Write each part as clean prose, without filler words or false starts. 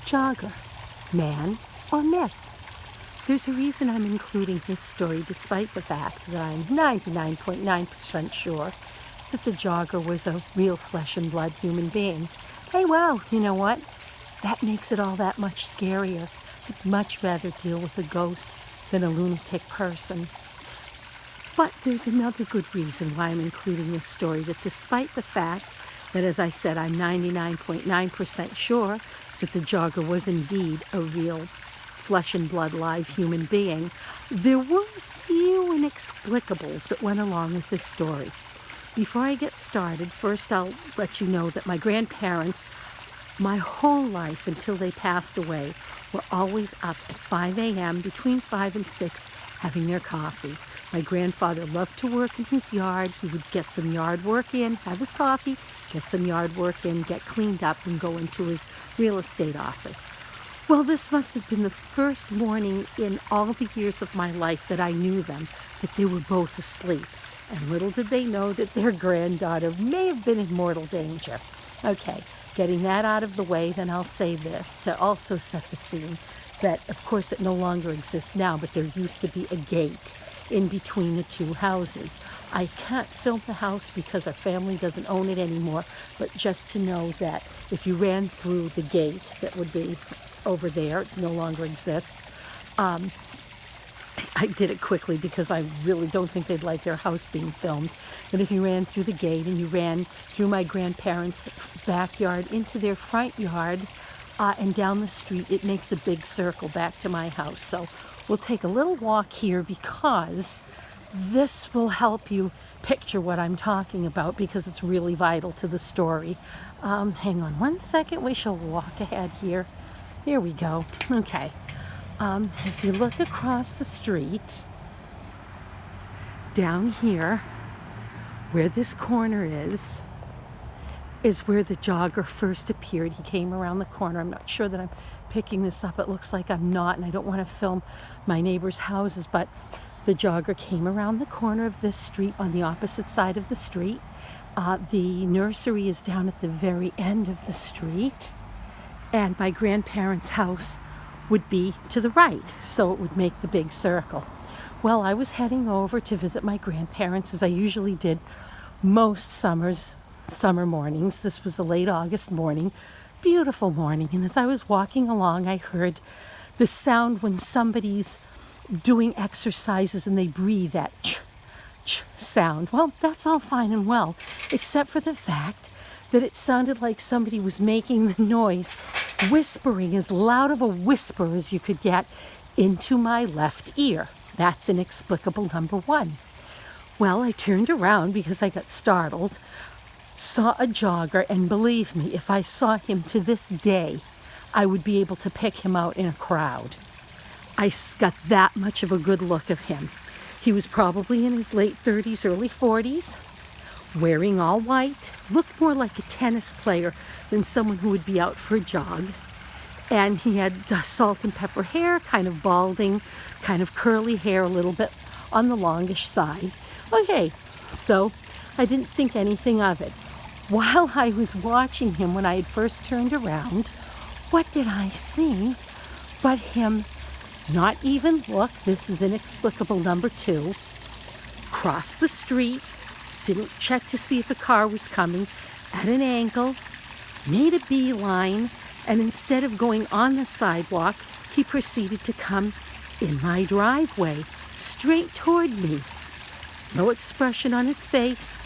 Jogger, man or myth? There's a reason I'm including this story despite the fact that I'm 99.9% sure that the jogger was a real flesh and blood human being. Hey, well, you know what? That makes it all that much scarier. I'd much rather deal with a ghost than a lunatic person. But there's another good reason why I'm including this story, that despite the fact that, as I said, I'm 99.9% sure that the jogger was indeed a real flesh and blood live human being, there were a few inexplicables that went along with this story. Before I get started, first I'll let you know that my grandparents, my whole life until they passed away, were always up at 5 a.m., between 5 and 6, having their coffee. My grandfather loved to work in his yard. He would get some yard work in, have his coffee, get some yard work in, get cleaned up, and go into his real estate office. Well, this must have been the first morning in all the years of my life that I knew them, that they were both asleep. And little did they know that their granddaughter may have been in mortal danger. Okay, getting that out of the way, then I'll say this to also set the scene, that of course it no longer exists now, but there used to be a gate in between the two houses. I can't film the house because our family doesn't own it anymore, but just to know that if you ran through the gate that would be over there, it no longer exists. I did it quickly because I really don't think they'd like their house being filmed. But if you ran through the gate and you ran through my grandparents' backyard into their front yard and down the street, it makes a big circle back to my house. So we'll take a little walk here because this will help you picture what I'm talking about, because it's really vital to the story. Hang on one second. We shall walk ahead here. Here we go. Okay. If you look across the street, down here, where this corner is where the jogger first appeared. He came around the corner. I'm not sure that I'm picking this up. It looks like I'm not, and I don't want to film my neighbors' houses, but the jogger came around the corner of this street on the opposite side of the street. The nursery is down at the very end of the street, and my grandparents' house would be to the right, so it would make the big circle. Well, I was heading over to visit my grandparents, as I usually did most summer mornings. This was a late August morning, beautiful morning, and as I was walking along, I heard the sound when somebody's doing exercises and they breathe, that ch sound. Well, that's all fine and well, except for the fact that it sounded like somebody was making the noise, whispering as loud of a whisper as you could get into my left ear. That's inexplicable number one. Well, I turned around because I got startled, saw a jogger, and believe me, if I saw him to this day, I would be able to pick him out in a crowd. I got that much of a good look of him. He was probably in his late 30s, early 40s, wearing all white, looked more like a tennis player than someone who would be out for a jog. And he had salt and pepper hair, kind of balding, kind of curly hair, a little bit on the longish side. Okay, so I didn't think anything of it. While I was watching him, when I had first turned around, what did I see but him not even look, this is inexplicable number two, cross the street, didn't check to see if a car was coming, at an angle, made a beeline, and instead of going on the sidewalk, he proceeded to come in my driveway, straight toward me. No expression on his face,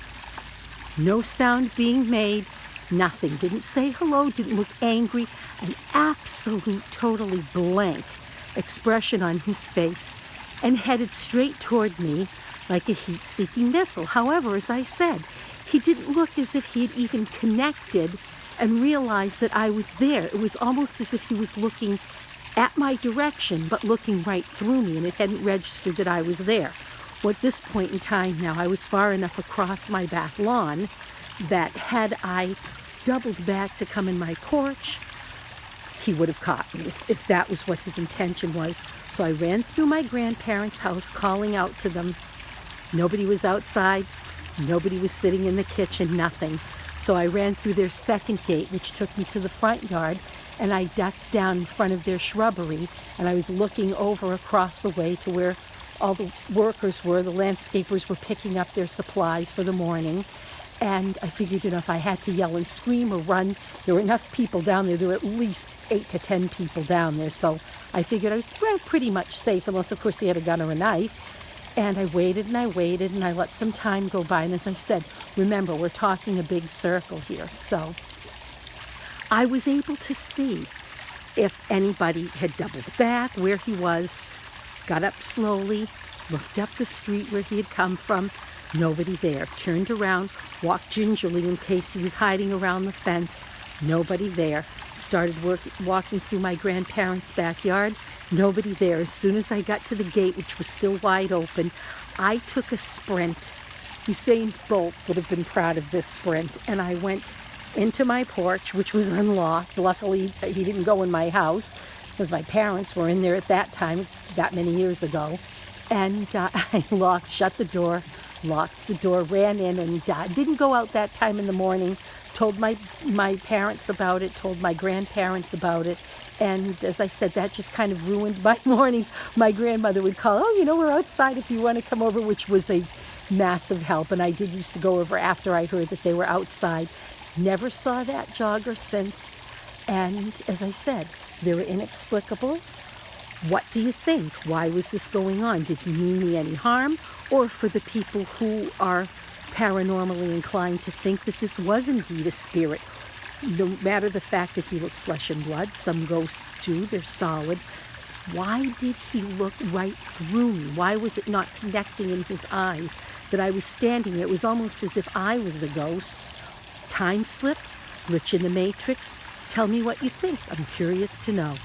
no sound being made, nothing. Didn't say hello, didn't look angry, an absolute, totally blank expression on his face, and headed straight toward me like a heat-seeking missile. However, as I said, he didn't look as if he had even connected and realized that I was there. It was almost as if he was looking at my direction, but looking right through me, and it hadn't registered that I was there. Well, at this point in time now, I was far enough across my back lawn that had I doubled back to come in my porch, he would have caught me if that was what his intention was. So I ran through my grandparents' house, calling out to them. Nobody was outside. Nobody was sitting in the kitchen, nothing. So I ran through their second gate, which took me to the front yard, and I ducked down in front of their shrubbery, and I was looking over across the way to where all the workers were. The landscapers were picking up their supplies for the morning. And I figured, if I had to yell and scream or run, there were enough people down there. There were at least 8 to 10 people down there. So I figured I was pretty much safe, unless, of course, he had a gun or a knife. And I waited and I waited, and I let some time go by. And as I said, remember, we're talking a big circle here. So I was able to see if anybody had doubled back where he was, got up slowly, looked up the street where he had come from. Nobody there. Turned around, walked gingerly in case he was hiding around the fence. Nobody there. Started walking through my grandparents' backyard. Nobody there. As soon as I got to the gate, which was still wide open, I took a sprint. Usain Bolt would have been proud of this sprint. And I went into my porch, which was unlocked. Luckily, he didn't go in my house because my parents were in there at that time. It's that many years ago. And I shut the door, locked the door, ran in, and didn't go out that time in the morning. Told my parents about it, told my grandparents about it. And as I said, that just kind of ruined my mornings. My grandmother would call, we're outside if you want to come over, which was a massive help. And I did used to go over after I heard that they were outside. Never saw that jogger since. And as I said, there were inexplicables. What do you think? Why was this going on? Did he mean me any harm? Or for the people who are paranormally inclined to think that this was indeed a spirit? No matter the fact that he looked flesh and blood, some ghosts do, they're solid. Why did he look right through me? Why was it not connecting in his eyes that I was standing there? It was almost as if I was the ghost. Time slip? Glitch in the Matrix? Tell me what you think. I'm curious to know.